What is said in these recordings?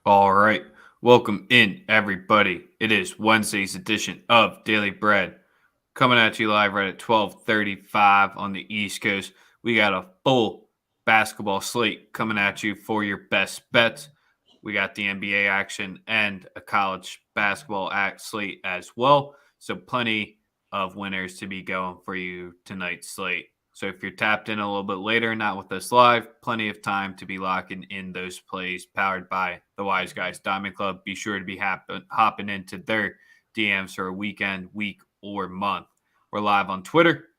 All right. Welcome in, everybody. It is Wednesday's edition of Daily Bread. Coming at you live right at 12:35 on the East Coast. We got a full basketball slate coming at you for your best bets. We got the NBA action and a college basketball slate as well. So plenty of winners to be going for you tonight's slate. So if you're tapped in a little bit later, not with us live, plenty of time to be locking in those plays powered by the Wise Guys Diamond Club. Be sure to be hopping into their DMs for a weekend, week, or month. We're live on Twitter.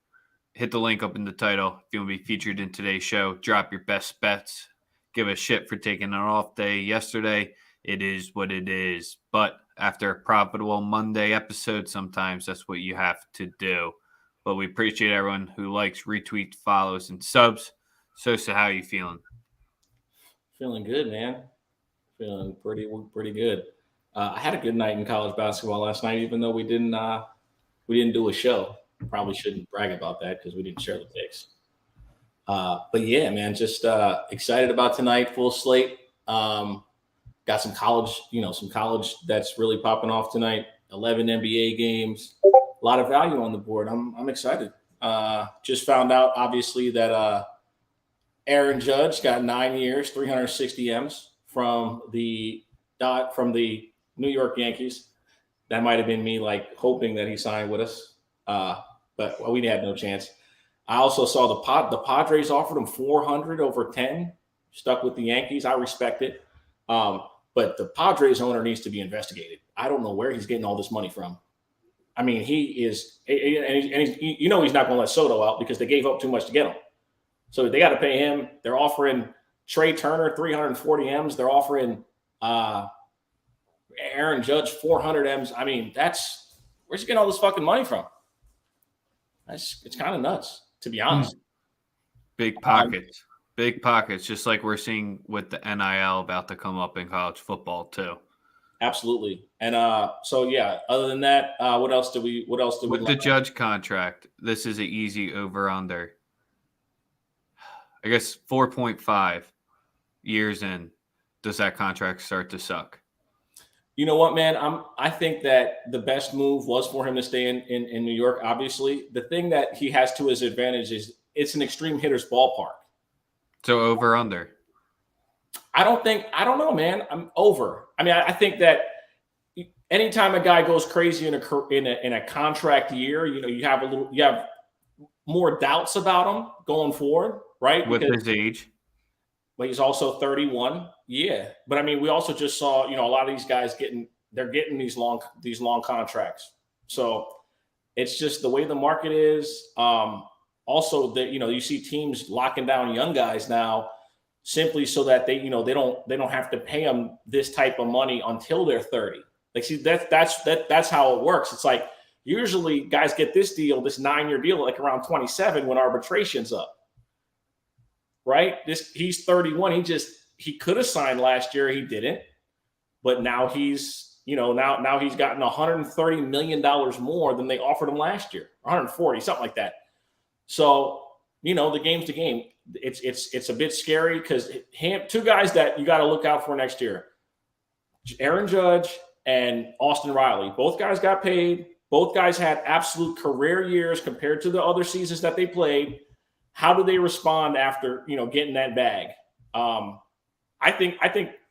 Hit the link up in the title if you want to be featured in today's show. Drop your best bets. Give a shit for taking an off day yesterday. It is what it is. But after a profitable Monday episode, sometimes that's what you have to do. But we appreciate everyone who likes, retweets, follows, and subs. Sosa, how are you feeling? Feeling good, man. Feeling pretty good. I had a good night in college basketball last night, even though we didn't do a show. Probably shouldn't brag about that because we didn't share the picks. But yeah, man, just excited about tonight. Full slate. Got some college, some college that's really popping off tonight. 11 NBA games. A lot of value on the board. I'm excited. Just found out, obviously, that Aaron Judge got 9 years, 360 M's from the New York Yankees. That might have been me like hoping that he signed with us, but we had no chance. I also saw the Padres offered him 400 over 10, stuck with the Yankees. I respect it, but the Padres owner needs to be investigated. I don't know where he's getting all this money from. I mean, he is, he's not going to let Soto out because they gave up too much to get him. So they got to pay him. They're offering Trey Turner 340 M's. They're offering Aaron Judge 400 M's. I mean, where's he getting all this fucking money from? It's kind of nuts, to be honest. Big pockets. Big pockets, just like we're seeing with the NIL about to come up in college football too. Absolutely. And so yeah, other than that, what else do we With the Judge contract, this is an easy over under. I guess 4.5 years in, does that contract start to suck? You know what, man? I think that the best move was for him to stay in New York. Obviously, the thing that he has to his advantage is it's an extreme hitter's ballpark. So over under. I don't know, man. I'm over. I mean, I think that anytime a guy goes crazy in a contract year, you have more doubts about him going forward, right? With his age. But he's also 31. Yeah. But I mean, we also just saw, a lot of these guys getting these long contracts. So it's just the way the market is. Also that, you see teams locking down young guys now simply so that they don't have to pay them this type of money until they're 30. Like, see, that's how it works. It's like usually guys get this 9-year deal, like around 27 when arbitration's up. Right? He's 31. He could have signed last year. He didn't. But now he's gotten $130 million more than they offered him last year. 140, something like that. So, the game's the game. It's a bit scary because two guys that you got to look out for next year. Aaron Judge and Austin Riley. Both guys got paid. Both guys had absolute career years compared to the other seasons that they played. How do they respond after getting that bag? I think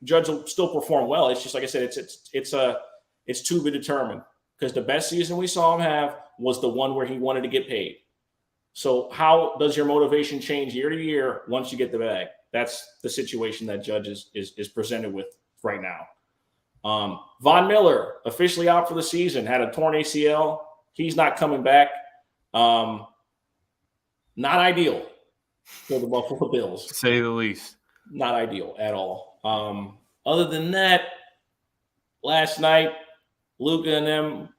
Judge will still perform well. It's just like I said, it's to be determined because the best season we saw him have was the one where he wanted to get paid. So how does your motivation change year to year once you get the bag? That's the situation that Judge is presented with right now. Von Miller officially out for the season, had a torn ACL. He's not coming back. Not ideal for the Buffalo Bills. To say the least. Not ideal at all. Other than that, last night, Luka and them,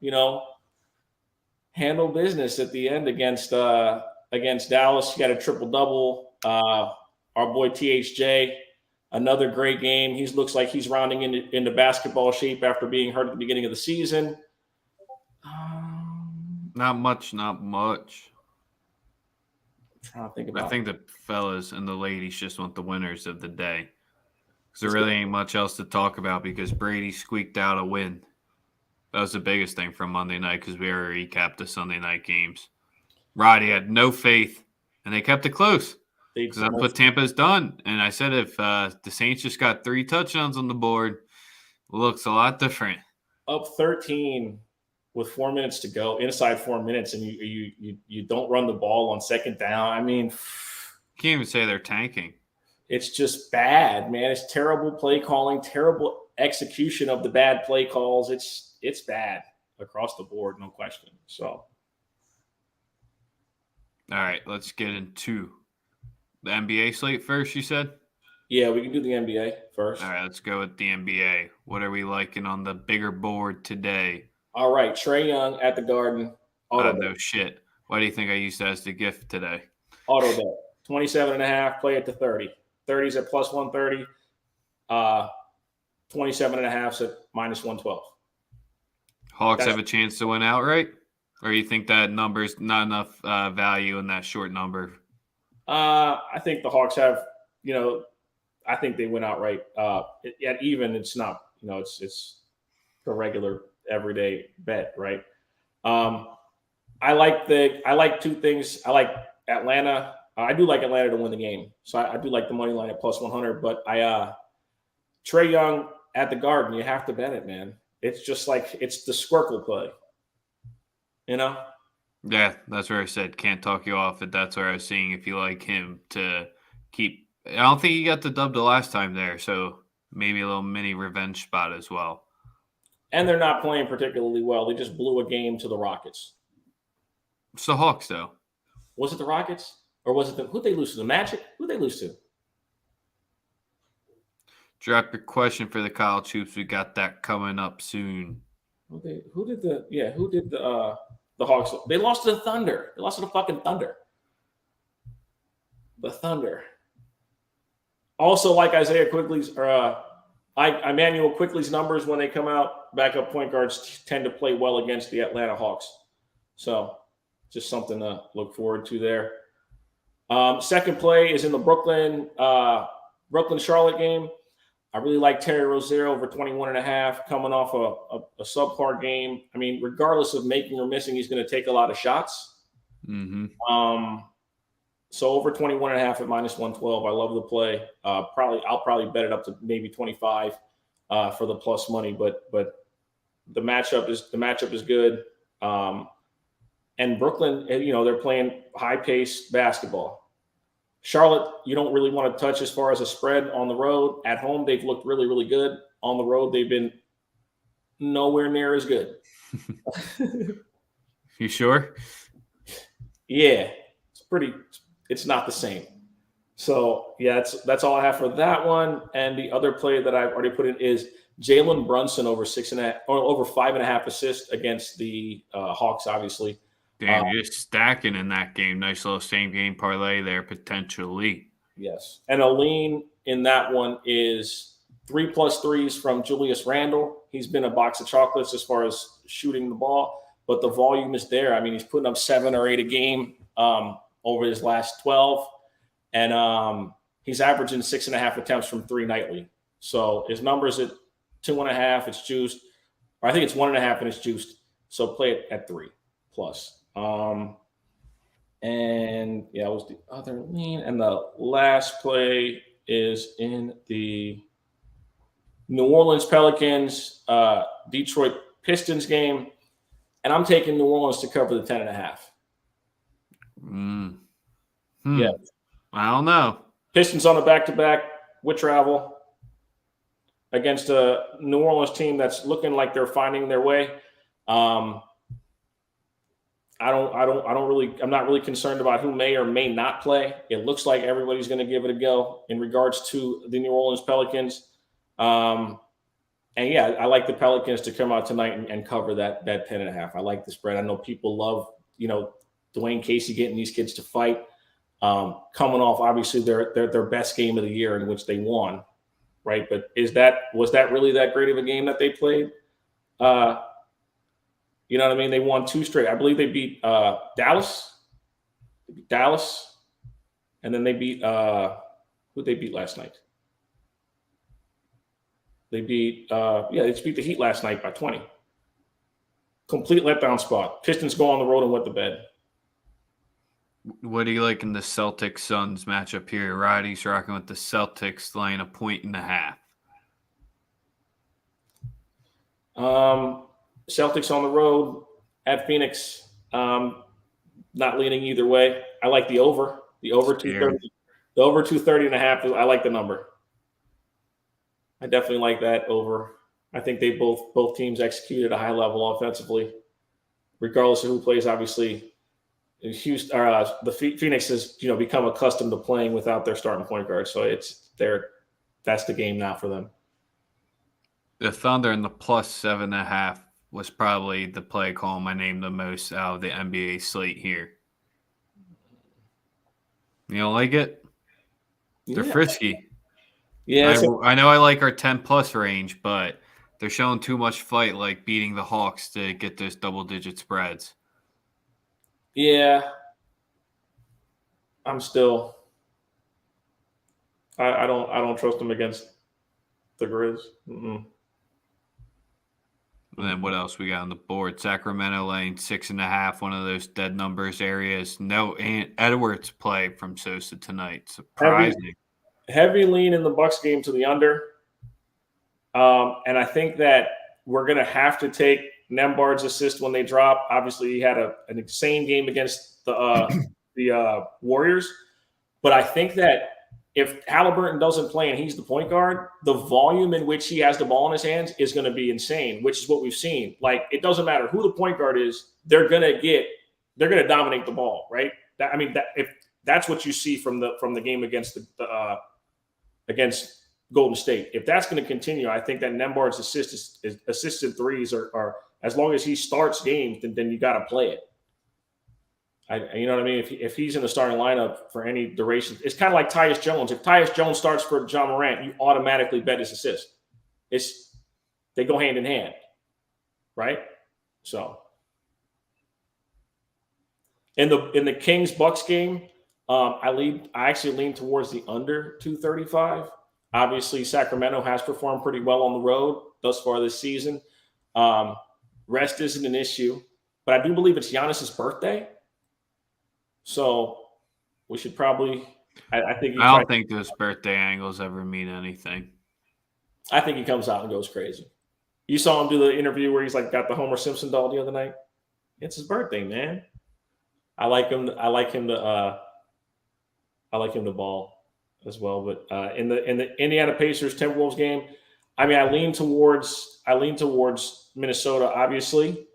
handled business at the end against Dallas. He got a triple-double. Our boy THJ, another great game. He looks like he's rounding into basketball shape after being hurt at the beginning of the season. Not much. Trying to think about. I think the fellas and the ladies just want the winners of the day. because there really ain't much else to talk about because Brady squeaked out a win. That was the biggest thing from Monday night because we already recapped the Sunday night games. Roddy had no faith, and they kept it close because that's what Tampa's done. And I said if the Saints just got 3 touchdowns on the board, it looks a lot different. Up 13 with 4 minutes to go, inside 4 minutes, and you don't run the ball on second down. I mean, can't even say they're tanking. It's just bad, man. It's terrible play calling, terrible execution of the bad play calls. It's bad across the board, no question. So, all right, let's get into the NBA slate first, you said? Yeah, we can do the NBA first. All right, let's go with the NBA. What are we liking on the bigger board today? All right, Trae Young at the Garden. No shit. Why do you think I used that as the gift today? Auto bet. 27.5, play at the 30. 30's at plus 130. 27.5's at minus 112. Hawks have a chance to win outright? Or you think that number's not enough value in that short number? I think the Hawks have, I think they win outright. At even, it's not, it's a regular everyday bet, right? I like 2 things. I like Atlanta. I do like Atlanta to win the game. So I do like the money line at plus 100, but Trae Young at the Garden, you have to bet it, man. It's just like, it's the Squircle play, Yeah, that's where I said can't talk you off it. That's where I was seeing if you like him to keep. I don't think he got the dub the last time there, so maybe a little mini revenge spot as well. And they're not playing particularly well. They just blew a game to the Rockets. It's the Hawks, though. Was it the Rockets? Or was it who'd they lose to? The Magic? Who'd they lose to? Drop your question for the college hoops. We got that coming up soon. Who did the Hawks? They lost to the Thunder. They lost to the fucking Thunder. The Thunder. Also, like Isaiah Quigley's Emmanuel Quigley's numbers when they come out, backup point guards tend to play well against the Atlanta Hawks. So just something to look forward to there. Second play is in the Brooklyn-Charlotte game. I really like Terry Rozier over 21.5 coming off a subpar game. I mean, regardless of making or missing, he's going to take a lot of shots. Mm-hmm. So over 21.5 at minus 112. I love the play. I'll probably bet it up to maybe 25 for the plus money, but the matchup is good. And Brooklyn, they're playing high-paced basketball. Charlotte, you don't really want to touch as far as a spread on the road. At home, they've looked really, really good. On the road, they've been nowhere near as good. You sure? Yeah, it's not the same. So, yeah, that's all I have for that one. And the other play that I've already put in is Jalen Brunson over 5.5 assists against the Hawks, obviously. Damn, you're stacking in that game. Nice little same game parlay there, potentially. Yes. And a lean in that one is 3+ threes from Julius Randle. He's been a box of chocolates as far as shooting the ball, but the volume is there. I mean, he's putting up 7 or 8 a game over his last 12. And he's averaging 6.5 attempts from 3 nightly. So his numbers at 2.5, it's juiced. Or I think it's 1.5 and it's juiced. So play it at 3+. And yeah, it was the other lean. And the last play is in the New Orleans Pelicans, Detroit Pistons game. And I'm taking New Orleans to cover the 10.5. Yeah. I don't know. Pistons on a back-to-back with travel against a New Orleans team that's looking like they're finding their way. I'm not really concerned about who may or may not play. It looks like everybody's going to give it a go in regards to the New Orleans Pelicans. And yeah, I like the Pelicans to come out tonight and cover that 10.5. I like the spread. I know people love, Dwayne Casey getting these kids to fight. Coming off obviously their best game of the year in which they won, right? But was that really that great of a game that they played? You know what I mean? They won 2 straight. I believe they beat Dallas. And then they beat who'd they beat last night? They beat they just beat the Heat last night by 20. Complete letdown spot. Pistons go on the road and wet the bed. What do you like in the Celtics Suns matchup here? Roddy's rocking with the Celtics laying 1.5 points. Celtics on the road at Phoenix. Not leaning either way. I like the over. The over 230. The over 230.5. I like the number. I definitely like that over. I think they both teams executed at a high level offensively, regardless of who plays. Obviously, Houston or the Phoenix has become accustomed to playing without their starting point guard, so that's the game now for them. The Thunder and the +7.5 was probably the play call I named the most out of the NBA slate here. You don't like it? They're frisky. Yeah, I know I like our 10+ range, but they're showing too much fight, like beating the Hawks to get those double-digit spreads. Yeah, I'm still. I don't trust them against the Grizz. Mm-mm. And then what else we got on the board? Sacramento laying 6.5, one of those dead numbers areas. No Edwards play from Sosa tonight. Surprising. Heavy lean in the Bucks game to the under. And I think that we're going to have to take Nembhard's assist when they drop. Obviously, he had an insane game against the Warriors. But I think that if Halliburton doesn't play and he's the point guard, the volume in which he has the ball in his hands is going to be insane, which is what we've seen. Like, it doesn't matter who the point guard is, they're going to dominate the ball, right? If that's what you see from the game against against Golden State. If that's going to continue, I think that Nembhard's assisted threes are as long as he starts games, then you got to play it. You know what I mean? If he's in the starting lineup for any duration, it's kind of like Tyus Jones. If Tyus Jones starts for John Morant, you automatically bet his assist. They go hand in hand, right? So in the Kings Bucks game, I actually lean towards the under 235. Obviously, Sacramento has performed pretty well on the road thus far this season. Rest isn't an issue, but I do believe it's Giannis's birthday. So we should probably. I don't think those birthday angles ever mean anything. I think he comes out and goes crazy. You saw him do the interview where he's like got the Homer Simpson doll the other night. It's his birthday, man. I like him to ball as well. But in the Indiana Pacers Timberwolves game, I lean towards Minnesota, obviously.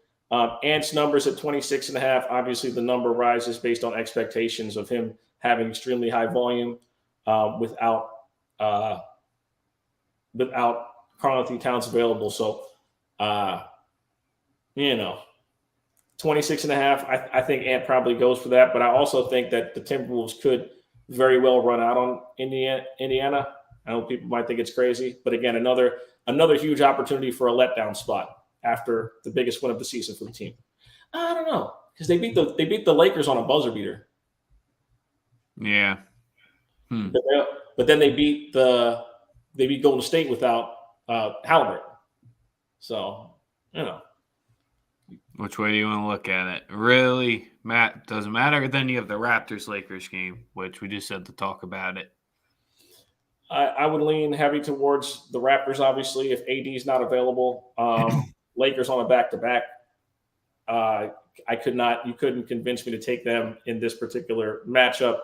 Ant's numbers at 26.5. Obviously, the number rises based on expectations of him having extremely high volume without Karl-Anthony Towns available. So, 26.5. I think Ant probably goes for that, but I also think that the Timberwolves could very well run out on Indiana. I know people might think it's crazy, but again, another huge opportunity for a letdown spot after the biggest win of the season for the team. I don't know, because they beat the Lakers on a buzzer beater. Yeah. But then they beat Golden State without Halliburton. So, Which way do you want to look at it? Really, Matt, doesn't matter. Then you have the Raptors-Lakers game, which we just had to talk about it. I would lean heavy towards the Raptors, obviously, if AD is not available. Lakers on a back-to-back. You couldn't convince me to take them in this particular matchup.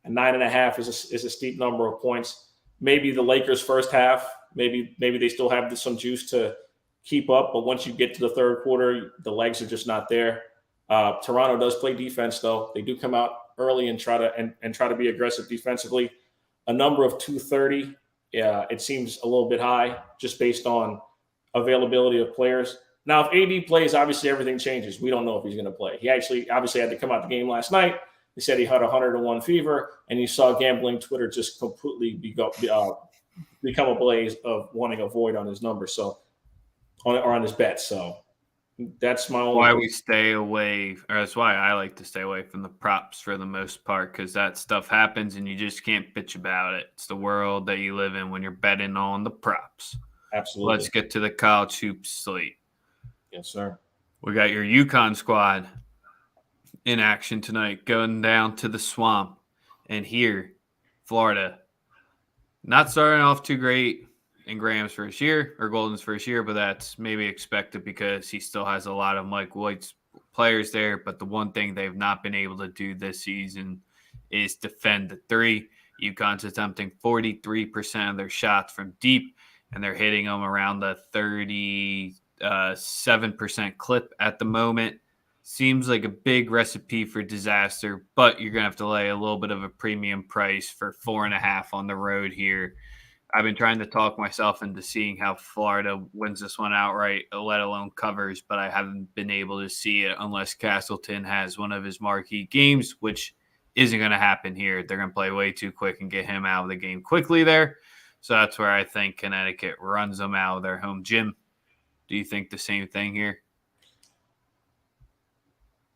A 9.5 is a steep number of points. Maybe the Lakers first half, maybe they still have some juice to keep up, but once you get to the third quarter, the legs are just not there. Toronto does play defense, though. They do come out early and try to be aggressive defensively. A number of 230, it seems a little bit high just based on availability of players. Now, if AD plays, obviously everything changes. We don't know if he's going to play. He actually obviously had to come out the game last night. He said he had 101 fever, and you saw gambling Twitter just completely become a blaze of wanting a void on his numbers, on his bets. So that's why we stay away, or that's why I like to stay away from the props for the most part, because that stuff happens and you just can't bitch about it. It's the world that you live in when you're betting on the props. Absolutely. Let's get to the college hoop slate. Yes, sir. We got your UConn squad in action tonight, going down to the Swamp. And here, Florida, not starting off too great in Graham's first year or Golden's first year, but that's maybe expected because he still has a lot of Mike White's players there. But the one thing they've not been able to do this season is defend the three. UConn's attempting 43% of their shots from deep, and they're hitting them around the 37% clip at the moment. Seems like a big recipe for disaster, but you're going to have to lay a little bit of a premium price for 4.5 on the road here. I've been trying to talk myself into seeing how Florida wins this one outright, let alone covers, but I haven't been able to see it unless Castleton has one of his marquee games, which isn't going to happen here. They're going to play way too quick and get him out of the game quickly there. So that's where I think Connecticut runs them out of their home gym. Do you think the same thing here?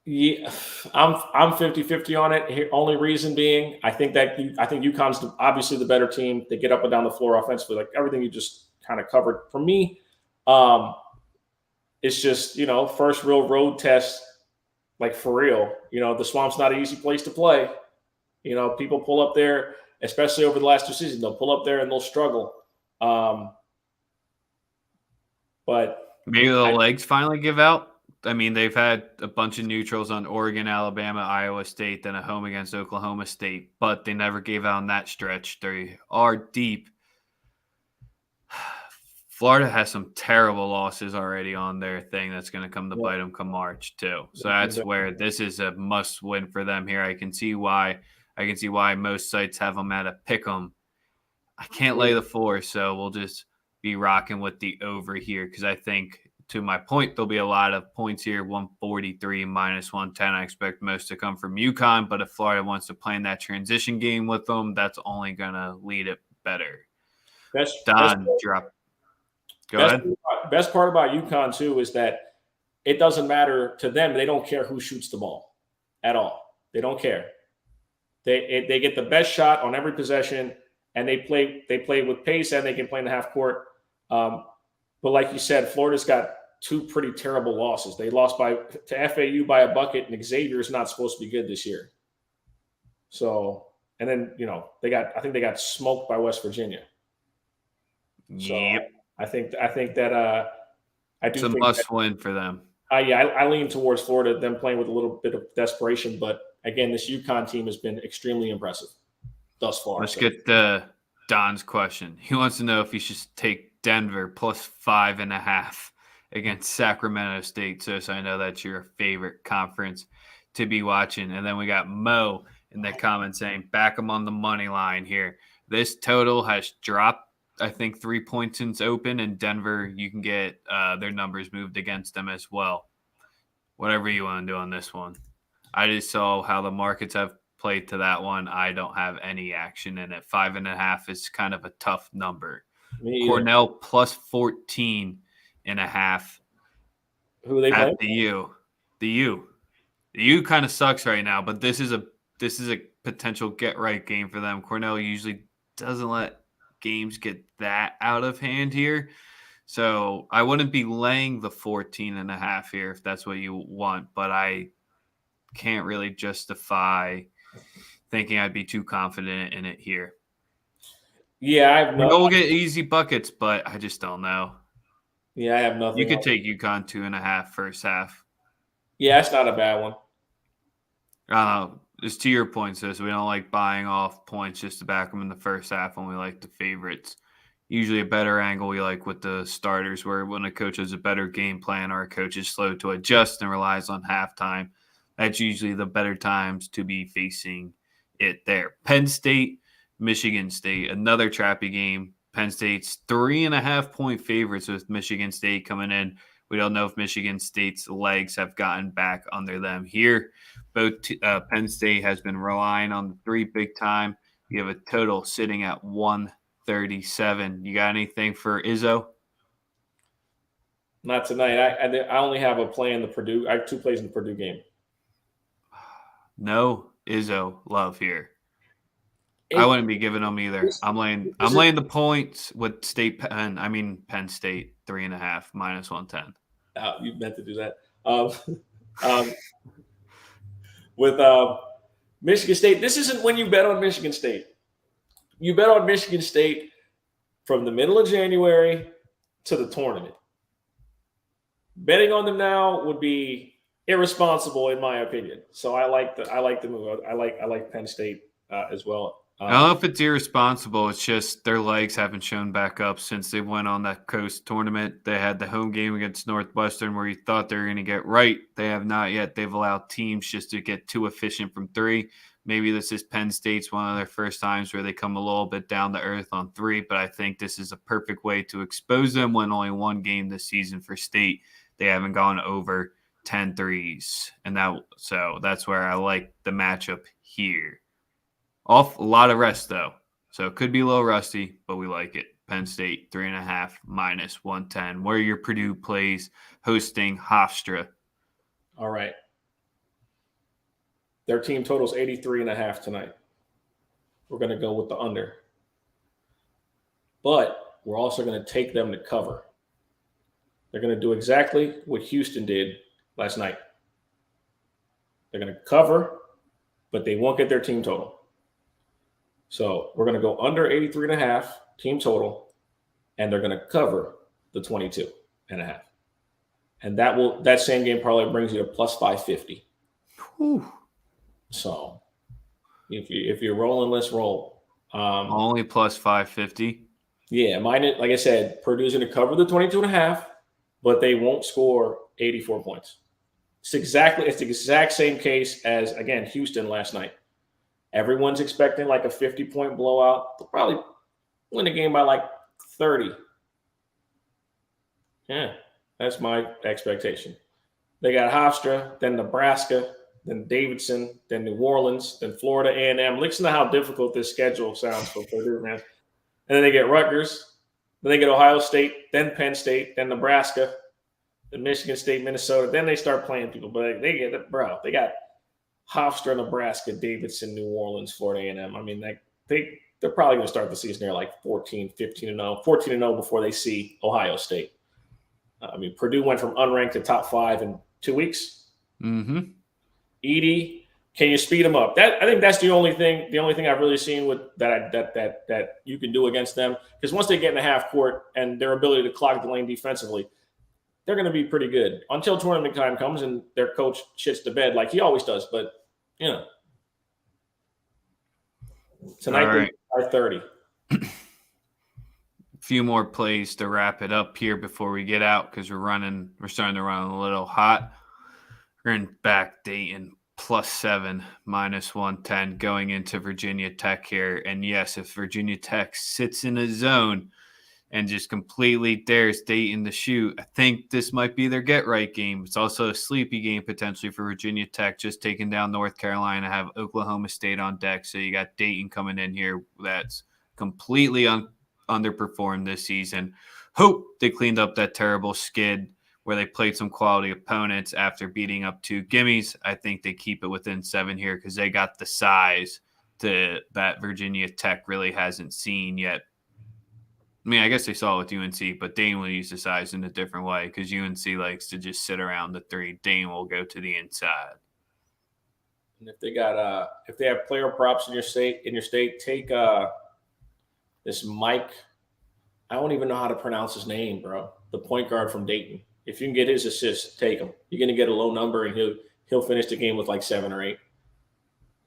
Yeah, I'm 50-50 on it. Here, only reason being, I think UConn's obviously the better team. They get up and down the floor offensively, like everything you just kind of covered. For me, it's just first real road test, like for real. The Swamp's not an easy place to play. People pull up there, especially over the last 2 seasons. They'll pull up there and they'll struggle. But maybe the legs finally give out. I mean, they've had a bunch of neutrals on Oregon, Alabama, Iowa State, then a home against Oklahoma State, but they never gave out on that stretch. They are deep. Florida has some terrible losses already on their thing that's going to come to bite them come March too. So that's where this is a must win for them here. I can see why most sites have them at a pick 'em. I can't lay the 4, so we'll just be rocking with the over here because I think, to my point, there'll be a lot of points here, 143 minus 110. I expect most to come from UConn, but if Florida wants to play in that transition game with them, that's only going to lead it better. Drop. Go ahead. Best part about UConn, too, is that it doesn't matter to them. They don't care who shoots the ball at all. They don't care. They get the best shot on every possession, and they play with pace, and they can play in the half court. But like you said, Florida's got 2 pretty terrible losses. They lost to FAU by a bucket, and Xavier is not supposed to be good this year. So, and then I think they got smoked by West Virginia. Yep. So I think that I do. It's a must win for them. I lean towards Florida, them playing with a little bit of desperation, but again, this UConn team has been extremely impressive thus far. Let's get Don's question. He wants to know if you should take Denver plus 5.5 against Sacramento State. So I know that's your favorite conference to be watching. And then we got Mo in the comments saying, back them on the money line here. This total has dropped, I think, 3 points since open. And Denver, you can get their numbers moved against them as well. Whatever you want to do on this one. I just saw how the markets have played to that one. I don't have any action in it. 5.5 is kind of a tough number. Cornell plus 14.5. Who are they playing? The U kind of sucks right now, but this is a potential get right game for them. Cornell usually doesn't let games get that out of hand here. So I wouldn't be laying the 14.5 here if that's what you want, but I can't really justify thinking I'd be too confident in it here. Yeah, we'll get easy buckets, but I just don't know. Yeah, I have nothing. You could take UConn 2.5 first half. Yeah, that's not a bad one. Just to your point, sis, we don't like buying off points just to back them in the first half when we like the favorites. Usually a better angle we like with the starters, where when a coach has a better game plan or a coach is slow to adjust and relies on halftime, that's usually the better times to be facing it there. Penn State, Michigan State, another trappy game. Penn State's 3.5-point favorites with Michigan State coming in. We don't know if Michigan State's legs have gotten back under them here. Both Penn State has been relying on the 3 big time. You have a total sitting at 137. You got anything for Izzo? Not tonight. I only have a play in the Purdue. I have 2 plays in the Purdue game. No Izzo love here. I wouldn't be giving them either. I'm laying the points with Penn State 3.5 minus 110. You meant to do that. Um, with Michigan State, this isn't when you bet on Michigan State. You bet on Michigan State from the middle of January to the tournament. Betting on them now would be irresponsible, in my opinion. So I like the move. I like Penn State as well. I don't know if it's irresponsible. It's just their legs haven't shown back up since they went on that coast tournament. They had the home game against Northwestern where you thought they were going to get right. They have not yet. They've allowed teams just to get too efficient from three. Maybe this is Penn State's one of their first times where they come a little bit down to earth on three, but I think this is a perfect way to expose them when only one game this season for State. They haven't gone over 10 threes. So that's where I like the matchup here. Off a lot of rest, though. So it could be a little rusty, but we like it. Penn State, 3.5 minus 110. Where your Purdue plays hosting Hofstra. All right. Their team totals 83.5 tonight. We're going to go with the under. But we're also going to take them to cover. They're going to do exactly what Houston did last night. They're going to cover, but they won't get their team total. So we're going to go under 83.5 team total, and they're going to cover the 22.5. And that same game parlay brings you to plus 550. Whew. So if you're rolling, let's roll. Only plus 550. Yeah, mine. Like I said, Purdue's going to cover the 22.5, but they won't score 84 points. It's the exact same case as, again, Houston last night. Everyone's expecting like a 50-point blowout. They'll probably win the game by like 30. Yeah, that's my expectation. They got Hofstra, then Nebraska, then Davidson, then New Orleans, then Florida A&M. Listen to how difficult this schedule sounds for Purdue, man. And then they get Rutgers, then they get Ohio State, then Penn State, then Nebraska, then Michigan State, Minnesota. Then they start playing people. But they got Hofstra, Nebraska, Davidson, New Orleans, Florida A&M. I mean, they're probably going to start the season there like 14, 15-0, 14-0 before they see Ohio State. I mean, Purdue went from unranked to top 5 in 2 weeks. Mm-hmm. Edie, can you speed them up? I think that's the only thing I've really seen with that you can do against them. Because once they get in the half court and their ability to clog the lane defensively, they're going to be pretty good until tournament time comes and their coach shits the bed like he always does. But, tonight they're 30. A few more plays to wrap it up here before we get out because we're starting to run a little hot. We're in back Dayton +7 minus 110 going into Virginia Tech here. And yes, if Virginia Tech sits in a zone and just completely dares Dayton to shoot, I think this might be their get-right game. It's also a sleepy game potentially for Virginia Tech, just taking down North Carolina, have Oklahoma State on deck. So you got Dayton coming in here that's completely underperformed this season. Hope they cleaned up that terrible skid where they played some quality opponents after beating up 2 gimmies. I think they keep it within 7 here because they got the size that Virginia Tech really hasn't seen yet. I mean, I guess they saw it with UNC, but Dane will use the size in a different way because UNC likes to just sit around the 3. Dane will go to the inside. And if they have player props in your state, take this Mike. I don't even know how to pronounce his name, bro. The point guard from Dayton. If you can get his assist, take him. You're going to get a low number, and he'll finish the game with like 7 or 8.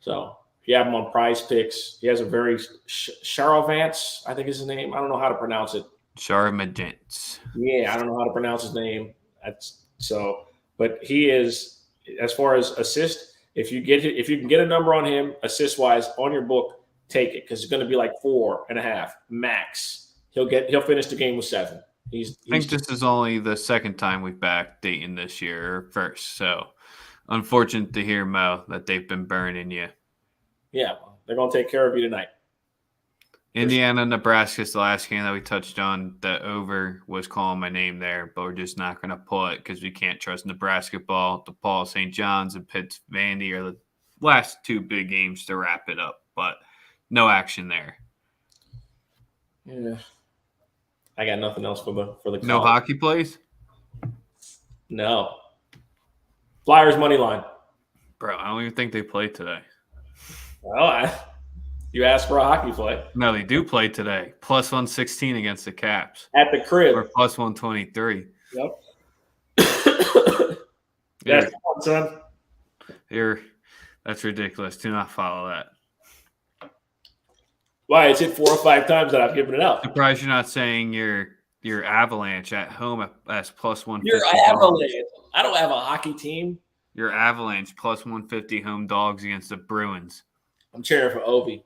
So if you have him on Prize Picks, he has a very Charavance, I think is his name. I don't know how to pronounce it. Charavance. Yeah, I don't know how to pronounce his name. But he is, as far as assist, if you can get a number on him assist wise on your book, take it because it's going to be like 4.5 max. He'll finish the game with 7. I think this is only the second time we've backed Dayton this year, or first. So unfortunate to hear, Mo, that they've been burning you. Yeah, they're going to take care of you tonight. Indiana, Nebraska is the last game that we touched on. The over was calling my name there, but we're just not going to pull it because we can't trust Nebraska ball. DePaul, St. John's, and Pitt's Vandy are the last 2 big games to wrap it up. But No action there. Yeah. I got nothing else for the No college. hockey plays? No. Flyers money line. Bro, I don't even think they played today. Well, you asked for a hockey play. No, they do play today. Plus 116 against the Caps. At the crib. Or plus 123. Yep. Here, That's one, son. that's ridiculous. Do not follow that. Why? It's hit 4 or 5 times that I've given it out. Surprised you're not saying your Avalanche at home as plus 150. Your Avalanche. I don't have a hockey team. Your Avalanche plus 150 home dogs against the Bruins. I'm cheering for Ovi.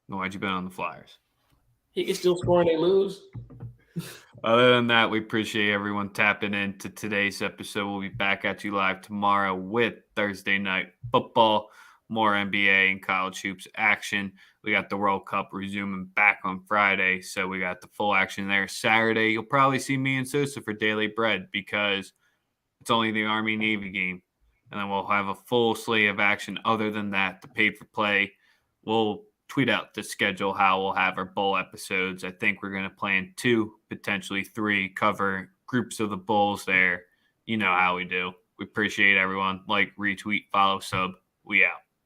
Why'd you bet on the Flyers? He can still score and they lose. Other than that, we appreciate everyone tapping into today's episode. We'll be back at you live tomorrow with Thursday night football, more NBA and college hoops action. We got the World Cup resuming back on Friday, so we got the full action there. Saturday, you'll probably see me and Sosa for Daily Bread because it's only the Army-Navy game. And then we'll have a full slate of action. Other than that, the paid-for-play, we'll tweet out the schedule, how we'll have our bowl episodes. I think we're going to plan 2, potentially 3, cover groups of the bowls there. You know how we do. We appreciate everyone. Like, retweet, follow, sub. We out.